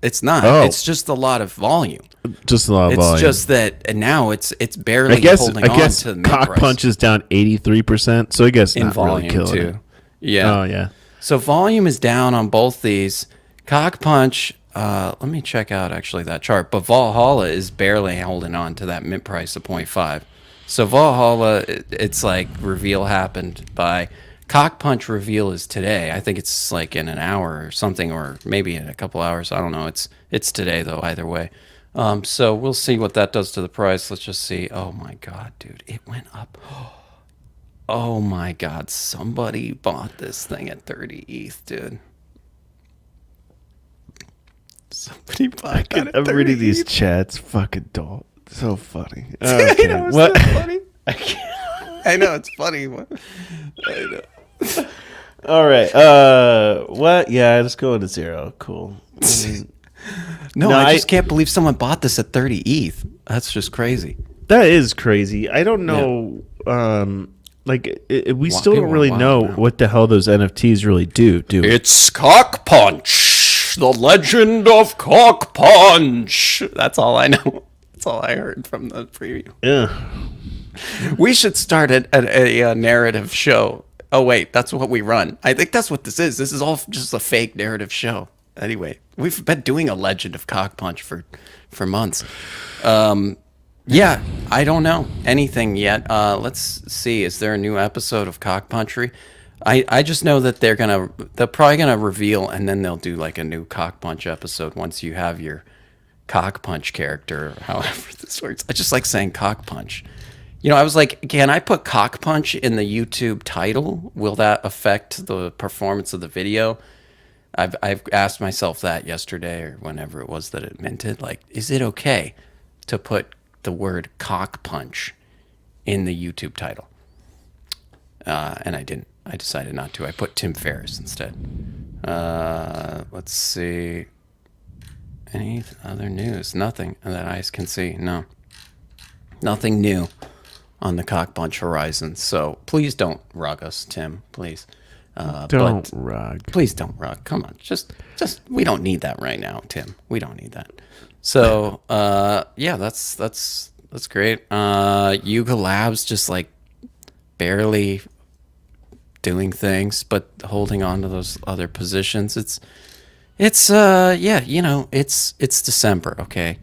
It's not. Oh. It's just a lot of volume. Just a lot of volume. It's just that now it's barely holding on to the mid-price. Cock Punch is down 83%, so I guess in not volume, really killing too. it. Yeah. Oh, yeah. So volume is down on both these. Cock Punch, let me check out actually that chart, but Valhalla is barely holding on to that mid price of 0.5. So Valhalla, it's like reveal happened by Cock Punch reveal is today. I think it's like in an hour or something, or maybe in a couple hours. I don't know. It's today though. Either way, so we'll see what that does to the price. Let's just see. Oh my God, dude, it went up. Oh my God, somebody bought this thing at 30 ETH, dude. Somebody bought it. I'm reading these chats. Fucking doll. So funny. Okay. I know it's so funny. I know it's funny. I know. All right. What? Yeah, let's go into zero. Cool. No, I just can't believe someone bought this at 30 ETH. That's just crazy. That is crazy. I don't know. Yeah. We still don't really know what the hell those NFTs really do. It's Cock Punch, the legend of Cock Punch. That's all I know. That's all I heard from the preview. Yeah. We should start a narrative show. Oh, wait, that's what we run. I think that's what this is. This is all just a fake narrative show. Anyway, we've been doing a legend of Cock Punch for months. Yeah, I don't know anything yet. Let's see. Is there a new episode of Cock Punchery? I just know that they're probably gonna reveal, and then they'll do like a new Cock Punch episode once you have your Cock Punch character, however this works. I just like saying Cock Punch. You know, I was like, can I put Cock Punch in the YouTube title? Will that affect the performance of the video? I've asked myself that yesterday or whenever it was that it minted. Like, is it okay to put the word Cock Punch in the YouTube title? And I didn't. I decided not to. I put Tim Ferriss instead. Let's see. Any other news? Nothing that eyes can see. No. Nothing new on the Cock Punch horizon. So please don't rug us, Tim. Please. Don't rug. Please don't rug. Come on, just we don't need that right now, Tim. We don't need that. So yeah, that's great. Yuga Labs just like barely doing things, but holding on to those other positions. It's yeah, you know, it's December, okay.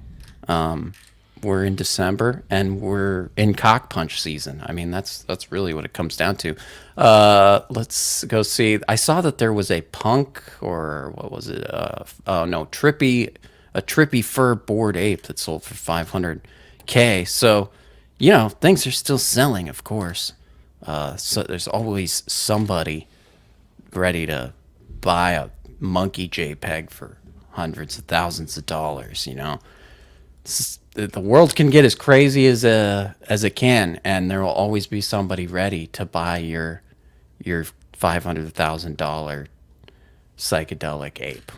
We're in December and we're in cock punch season. I mean, that's really what it comes down to. Let's go see. I saw that there was a punk, or what was it? A trippy fur bored ape that sold for $500K. So, you know, things are still selling, of course. So there's always somebody ready to buy a monkey JPEG for hundreds of thousands of dollars, you know. The world can get as crazy as it can, and there will always be somebody ready to buy your $500,000 psychedelic ape.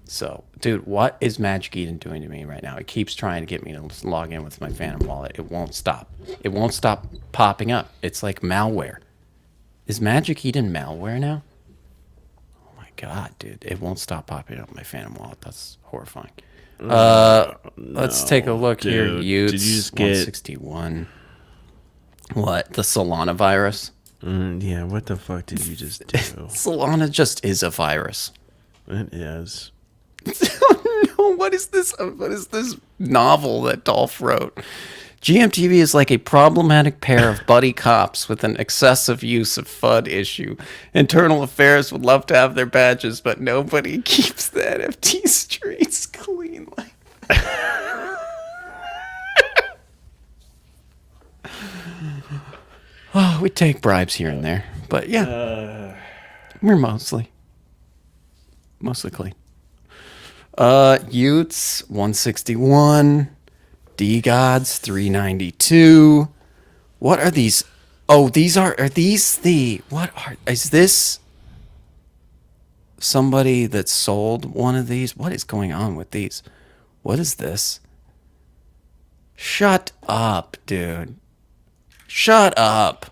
So, dude, what is Magic Eden doing to me right now? It keeps trying to get me to log in with my Phantom wallet. It won't stop. It won't stop popping up. It's like malware. Is Magic Eden malware now? Oh my god, dude. It won't stop popping up my Phantom wallet. That's horrifying. Let's take a look here. Utes, did you just get 161. What? The Solana virus? Yeah, what the fuck did you just do? Solana just is a virus. It is. Oh no, what is this? What is this novel that Dolph wrote? GMTV is like a problematic pair of buddy cops with an excessive use of FUD issue. Internal Affairs would love to have their badges, but nobody keeps the NFT streets clean like that. Oh, we take bribes here and there, but yeah, we're mostly clean. Utes 161, D-Gods 392. What are these? Oh, are these the, is this somebody that sold one of these? What is going on with these? What is this? Shut up, dude. Shut up.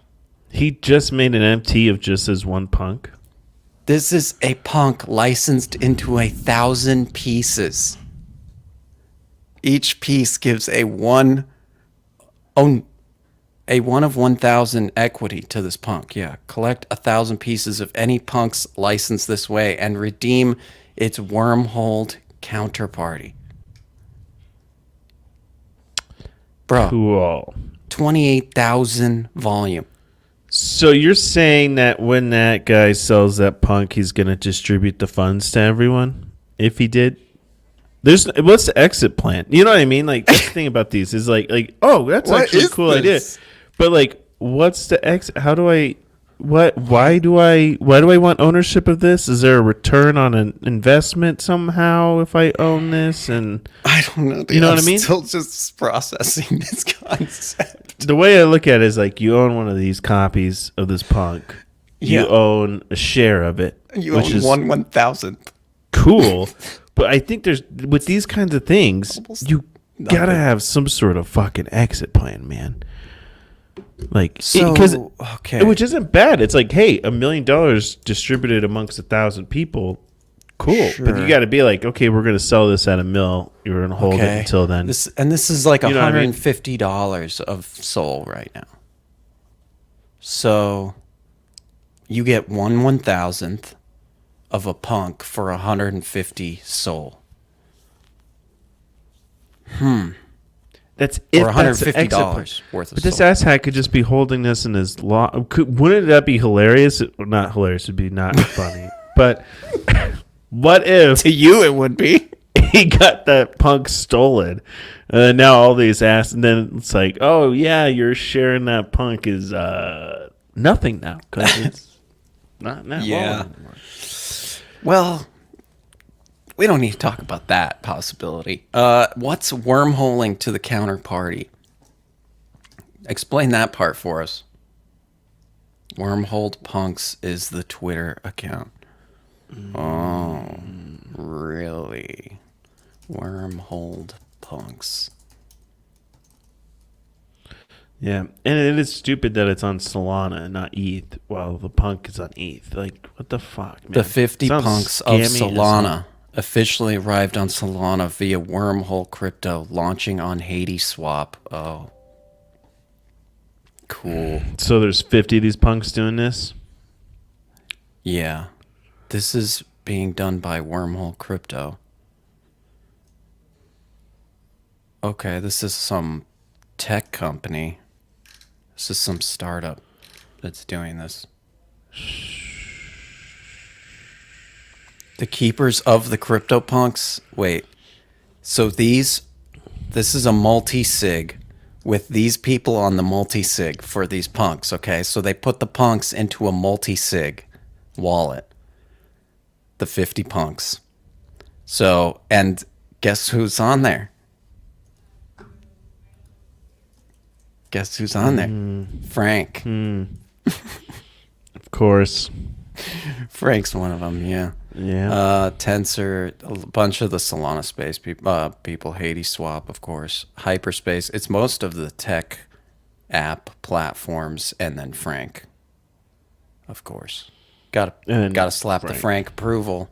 He just made an MT of just as one punk. This is a punk licensed into 1,000 pieces. Each piece gives a one of 1,000 equity to this punk. Yeah, collect 1,000 pieces of any punk's licensed this way and redeem its wormholed counterparty. Bro, Cool. 28,000 volume. So you're saying that when that guy sells that punk, he's going to distribute the funds to everyone? If he did? What's the exit plan? You know what I mean? Like, that's the thing about these is like, oh, that's actually a cool idea. But like, what's the exit? How do I, why do I want ownership of this? Is there a return on an investment somehow if I own this? And I don't know. Dude. You know what I mean? Still just processing this concept. The way I look at it is like, you own one of these copies of this punk. You own a share of it. You own 1/1000th. Cool. But I think with these kinds of things, you gotta have some sort of fucking exit plan, man. Like, okay, which isn't bad. It's like, hey, $1 million distributed amongst 1,000 people. Cool. Sure. But you got to be like, okay, we're going to sell this at $1 million. You're going to hold it until then. This is like You know what I mean? $150 of Sol right now. So you get 1/1000th of a punk for 150 Sol. That's Or $150 worth of But this Sol. asshat could just be holding this in his law. Wouldn't that be hilarious? Well, not hilarious. It'd be not funny. But what if To you it would be. he got that punk stolen? And now all these and then it's like, oh yeah, you're sharing that punk is nothing now because it's not Yeah. anymore. Well, we don't need to talk about that possibility. What's wormholing to the counterparty? Explain that part for us. Wormholed Punks is the Twitter account. Oh, really? Wormholed Punks. Yeah, and it is stupid that it's on Solana and not ETH, while the punk is on ETH. Like, what the fuck, man? The 50 Sounds punks of scammy as Solana hell. officially arrived on Solana via Wormhole Crypto, launching on Hades Swap. Oh, cool. So there's 50 of these punks doing this? Yeah. This is being done by Wormhole Crypto. Okay, this is some tech company. This is some startup that's doing this. The keepers of the CryptoPunks. Wait. So this is a multi-sig with these people on the multi-sig for these punks, okay? So they put the punks into a multi-sig wallet. The 50 punks. So, and guess who's on there? Guess who's on there? Frank. Of course. Frank's one of them, yeah. Yeah. Tensor, a bunch of the Solana space people, Hades Swap, of course. Hyperspace. It's most of the tech app platforms, and then Frank, of course. Gotta slap the Frank approval.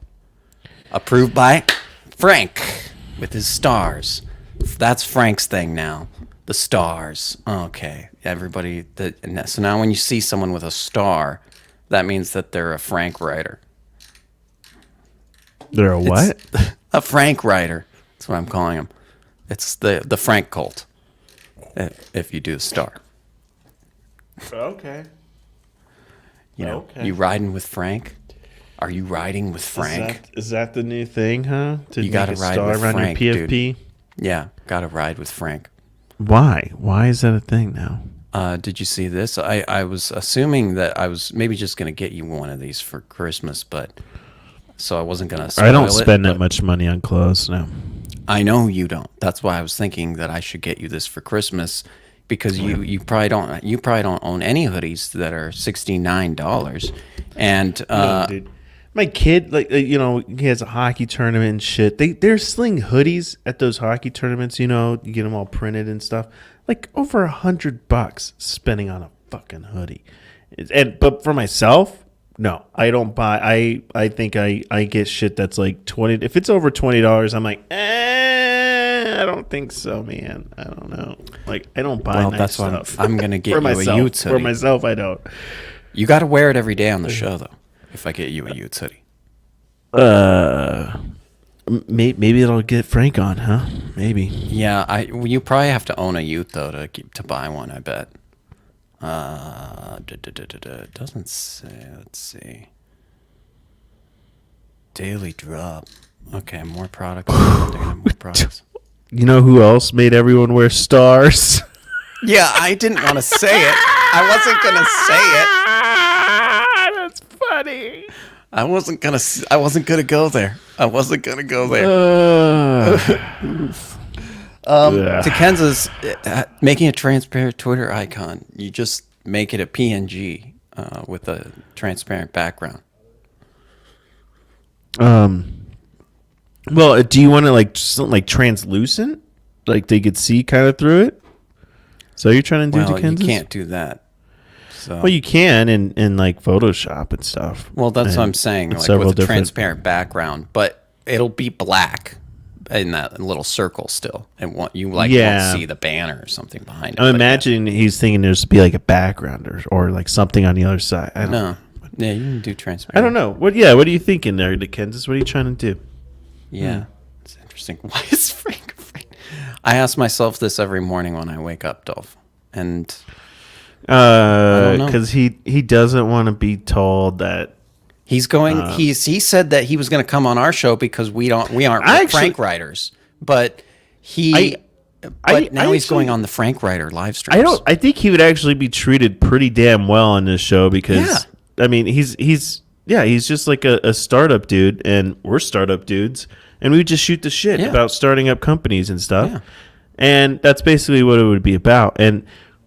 Approved by Frank with his stars. That's Frank's thing now. The stars. Okay, everybody. So now when you see someone with a star, that means that they're a Frank writer. They're a what? A Frank writer. That's what I'm calling them. It's the Frank cult. If you do the star. Okay. You know, Okay. you riding with Frank? Are you riding with Frank? Is that the new thing, huh? To You gotta make a ride star with around Frank, your PFP? Yeah, gotta ride with Frank. Why? Why is that a thing now? Did you see this? I was assuming that I was maybe just gonna get you one of these for Christmas, but so I wasn't gonna spoil I don't it, spend that but much money on clothes now. I know you don't. That's why I was thinking that I should get you this for Christmas, because you probably don't own any hoodies that are $69. And No, dude. My kid, he has a hockey tournament and shit. They're selling hoodies at those hockey tournaments. You get them all printed and stuff. Like over $100 spending on a fucking hoodie. But for myself, no, I don't buy. I think I get shit that's like 20. If it's over $20, I'm like, I don't think so, man. I don't know. Like, I don't buy well, nice that's stuff. why I'm gonna get for you myself. a Utes hoodie. For myself, I don't. You got to wear it every day on the show, though. If I get you a Utes hoodie, Maybe it'll get Frank on, huh? Maybe. yeah, you probably have to own a Ute though to buy one. I bet. It doesn't say. Let's see. Daily drop. Okay, more products. More products. You know who else made everyone wear stars? Yeah, I didn't want to say it. I wasn't gonna say it. That's funny. I wasn't gonna go there. I wasn't gonna go there. To Kenza's making a transparent Twitter icon, you just make it a PNG with a transparent background. Well, do you want to something like translucent, like they could see kind of through it? So you're trying to do Well, you Kansas? can't do that. So. Well, you can in like Photoshop and stuff. Well, that's and what I'm saying, like several with a different- transparent background, but it'll be black in that little circle still, and won't see the banner or something behind it. I'm but imagining he's thinking there's be like a background or like something on the other side. I don't no, know. yeah, you can do transparent. I don't know. What are you thinking there, Kansas? What are you trying to do? Yeah, it's interesting. Why is Frank? I ask myself this every morning when I wake up, Dolph, and don't know. Because he doesn't want to be told that he's going. He said that he was going to come on our show because we aren't Frank writers, but now he's going on the Frank Writer live stream. I think he would actually be treated pretty damn well on this show because I mean he's just like a startup dude, and we're startup dudes, and we just shoot the shit about starting up companies and stuff. Yeah. And that's basically what it would be about. And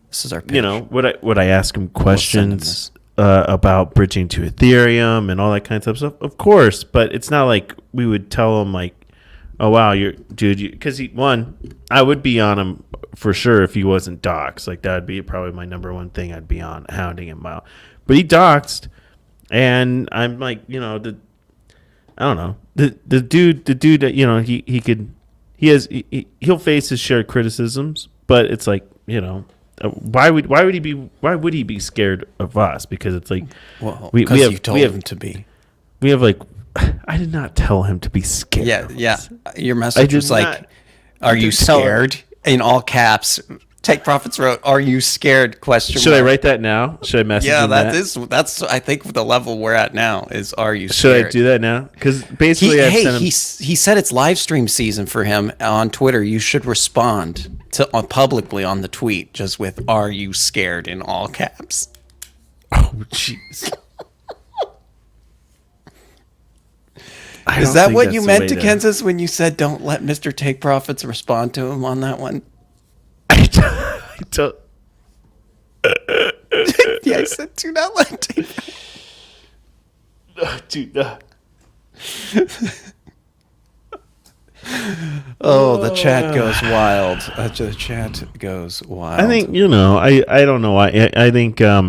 This is our pitch. would I ask him questions about bridging to Ethereum and all that kind of stuff? Of course, but it's not like we would tell him like, Oh wow, because I would be on him for sure if he wasn't doxxed. Like that would be probably my number one thing I'd be on, hounding him out. But he doxed, and I'm like, I don't know, the dude that he'll face his shared criticisms, but it's like why would he be scared of us? Because it's like, well, because you told him to be. We have like. I did not tell him to be scared. Yeah. Your message was like, "Are you scared?" In all caps. Take Profits wrote, "Are you scared?" Should I write that now? Should I message him that? That's I think the level we're at now is, "Are you scared?" Should I do that now? Because basically, he said it's live stream season for him on Twitter. You should respond to publicly on the tweet just with "Are you scared?" in all caps. Oh jeez. Is that what you meant to Kansas when you said don't let Mr. Take Profits respond to him on that one? I don't. Yeah, I said do not let Take. Dude. Oh, the chat goes wild. The chat goes wild. I think I don't know why. I think I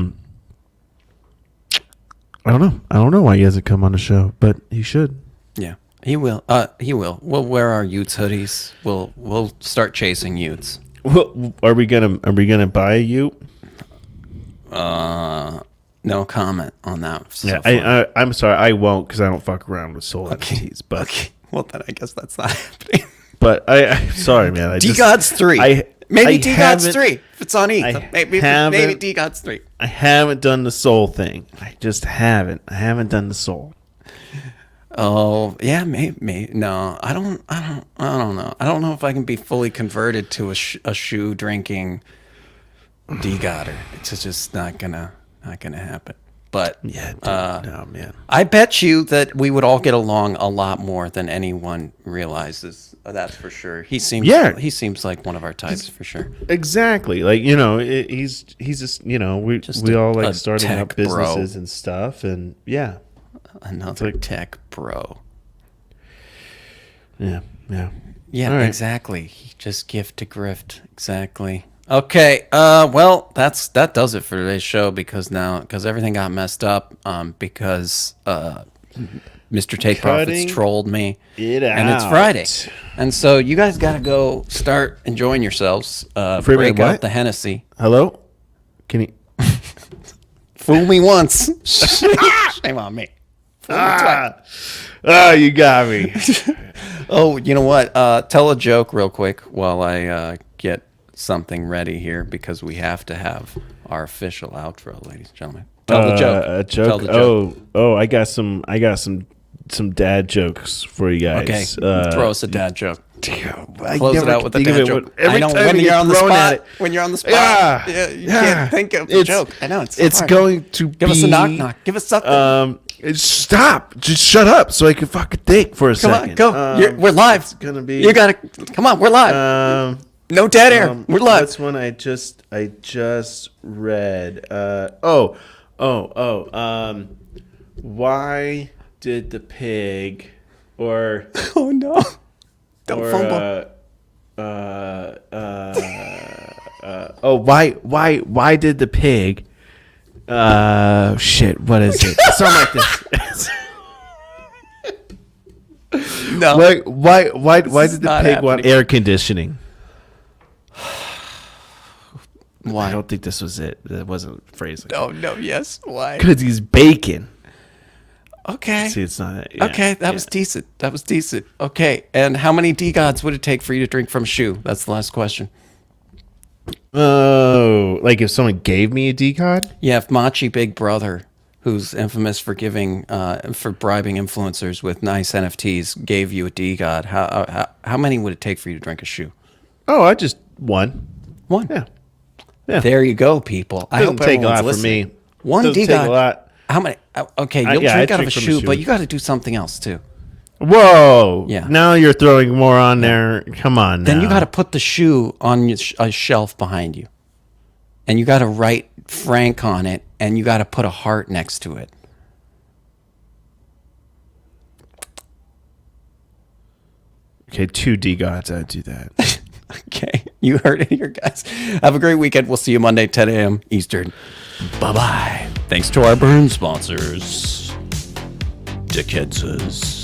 don't know. I don't know why he hasn't come on the show, but he should. Yeah, he will. He will. We'll wear our Utes hoodies. We'll start chasing Utes. Well, are we gonna buy a Ute? No comment on that. So yeah, I'm sorry, I won't because I don't fuck around with soul entities. But okay, well then I guess that's not happening. But I'm sorry, man. D-God's 3. Maybe D-God's 3. If it's on E, maybe D-God's 3. I haven't done the soul thing. I just haven't. I haven't done the soul. Oh yeah, maybe. No, I don't know. I don't know if I can be fully converted to a shoe drinking D-Godder. It's just not gonna happen. But yeah, no, man. I bet you that we would all get along a lot more than anyone realizes. That's for sure. He seems like one of our types for sure. Exactly. Like he's just we all like starting up businesses and stuff, and yeah. Another tech bro. Yeah. Yeah, right. Exactly. Just gift to grift. Exactly. Okay. Well, that does it for today's show because everything got messed up. Because Mr. Take Profits trolled me. And it's Friday, and so you guys got to go start enjoying yourselves. Break out the Hennessy. Hello. Can you fool me once? Shame on me. Oh, you got me. Oh, you know what? Tell a joke real quick while I get something ready here because we have to have our official outro, ladies and gentlemen. Tell the joke. A joke. Tell the joke. Oh, I got some dad jokes for you guys. Okay, throw us a dad joke. Close it out with a dad joke. I know when you're on the spot. When you're on the spot, you can't think of the joke. I know it's hard. Going to give us a knock. Give us something. Stop! Just shut up so I can fucking think for a second. Come on, go. We're live. It's gonna be. You gotta come on. We're live. No dead air. We're live. That's one I just read. Why did the pig or oh no! Don't fumble. Why did the pig? Shit. What is it? Something like this. No. Why did the pig want air conditioning? Why? I don't think this was it. That wasn't phrasing. No. Yes. Why? Because he's bacon. Okay. See, it's not. Yeah, okay, that was decent. Okay, and how many D-Gods would it take for you to drink from a shoe? That's the last question. Oh, like if someone gave me a D-Cod? Yeah, if Machi Big Brother, who's infamous for bribing influencers with nice NFTs, gave you a D-God, how many would it take for you to drink a shoe? Oh, I just one. One? Yeah. There you go, people. I hope take a lot listening. for me. One D-God. Take a lot. How many? Okay, you'll drink out of a shoe, but you got to do something else too. Whoa! Yeah. Now you're throwing more on there. Come on. Then you got to put the shoe on a shelf behind you, and you got to write Frank on it, and you got to put a heart next to it. Okay, 2 D gods, I'd do that. Okay, you heard it here, guys. Have a great weekend. We'll see you Monday, 10 a.m. Eastern. Bye-bye. Thanks to our burn sponsors, Dickheadses.